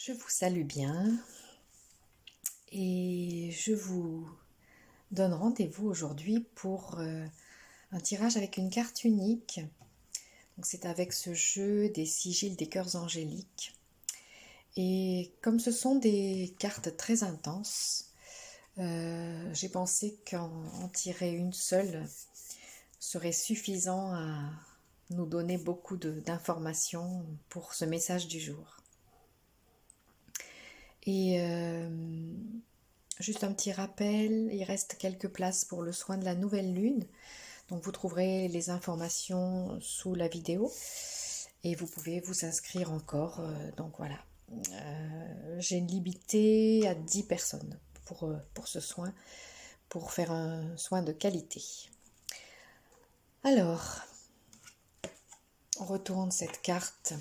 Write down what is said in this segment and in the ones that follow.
Je vous salue bien et je vous donne rendez-vous aujourd'hui pour un tirage avec une carte unique. Donc c'est avec ce jeu des sigils des cœurs angéliques. Et comme ce sont des cartes très intenses, j'ai pensé qu'en tirer une seule serait suffisant à nous donner beaucoup d'informations pour ce message du jour. Et juste un petit rappel, il reste quelques places pour le soin de la nouvelle lune. Donc vous trouverez les informations sous la vidéo et vous pouvez vous inscrire encore. Donc voilà, j'ai limité à 10 personnes pour ce soin, pour faire un soin de qualité. Alors, on retourne cette carte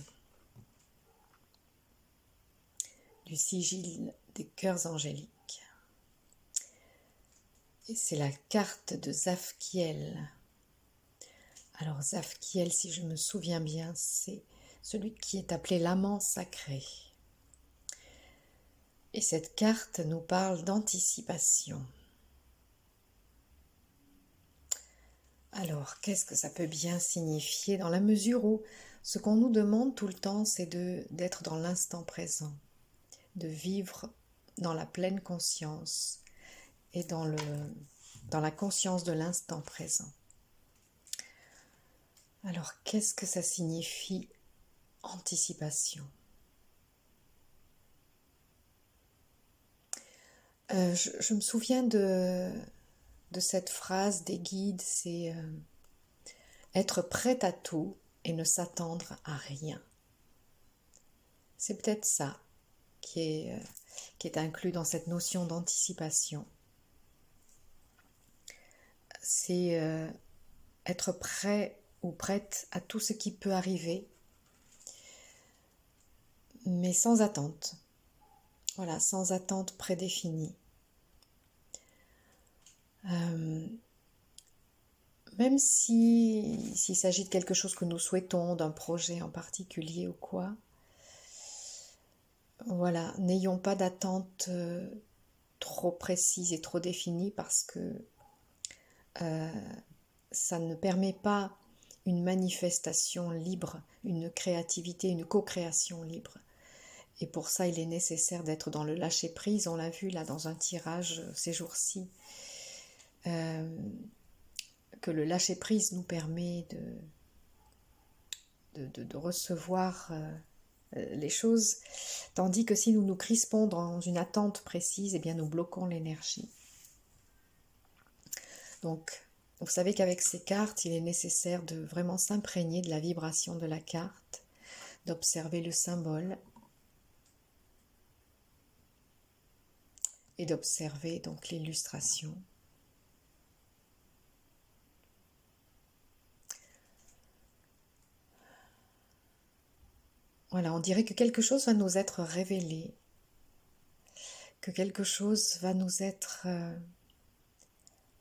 du sigil des cœurs angéliques. Et c'est la carte de Zafkiel. Alors Zafkiel, si je me souviens bien, c'est celui qui est appelé l'amant sacré. Et cette carte nous parle d'anticipation. Alors, qu'est-ce que ça peut bien signifier dans la mesure où ce qu'on nous demande tout le temps, c'est d'être dans l'instant présent, de vivre dans la pleine conscience et dans la conscience de l'instant présent. Alors, qu'est-ce que ça signifie anticipation? Je me souviens de cette phrase des guides, c'est être prête à tout et ne s'attendre à rien. C'est peut-être ça qui est inclus dans cette notion d'anticipation. C'est être prêt ou prête à tout ce qui peut arriver, mais sans attente. Voilà, sans attente prédéfinie. Même s'il s'agit de quelque chose que nous souhaitons, d'un projet en particulier ou quoi, voilà, n'ayons pas d'attente trop précise et trop définie parce que ça ne permet pas une manifestation libre, une créativité, une co-création libre. Et pour ça, il est nécessaire d'être dans le lâcher-prise. On l'a vu là dans un tirage ces jours-ci, que le lâcher-prise nous permet de recevoir les choses, tandis que si nous nous crispons dans une attente précise, eh bien nous bloquons l'énergie. Donc, vous savez qu'avec ces cartes, il est nécessaire de vraiment s'imprégner de la vibration de la carte, d'observer le symbole et d'observer donc l'illustration. Voilà, on dirait que quelque chose va nous être révélé, que quelque chose va nous être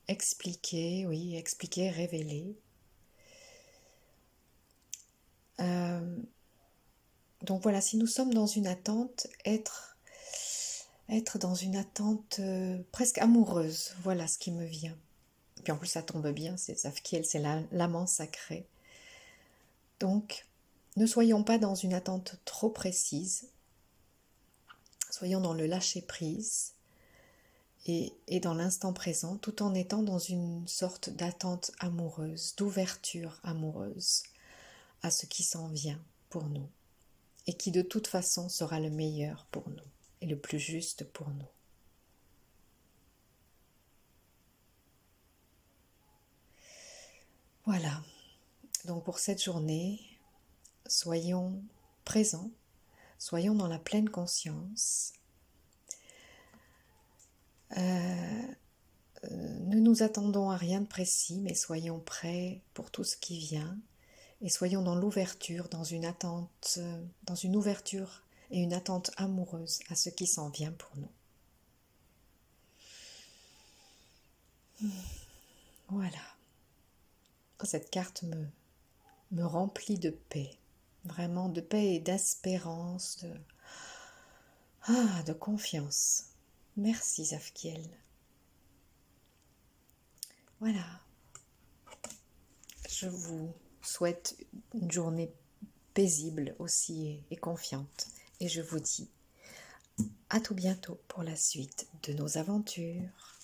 expliqué, oui, expliqué, révélé. Donc voilà, si nous sommes dans une attente, être dans une attente presque amoureuse, voilà ce qui me vient. Puis en plus ça tombe bien, c'est Zafkiel, c'est l'amant sacré. Donc, ne soyons pas dans une attente trop précise, soyons dans le lâcher-prise et dans l'instant présent, tout en étant dans une sorte d'attente amoureuse, d'ouverture amoureuse à ce qui s'en vient pour nous et qui de toute façon sera le meilleur pour nous et le plus juste pour nous. Voilà, donc pour cette journée, soyons présents, soyons dans la pleine conscience. Ne nous attendons à rien de précis, mais soyons prêts pour tout ce qui vient et soyons dans l'ouverture, dans une attente, dans une ouverture et une attente amoureuse à ce qui s'en vient pour nous. Voilà. Cette carte me remplit de paix, vraiment de paix et d'espérance, Ah, de confiance. Merci Zafkiel. Voilà, je vous souhaite une journée paisible aussi et confiante. Et je vous dis à tout bientôt pour la suite de nos aventures.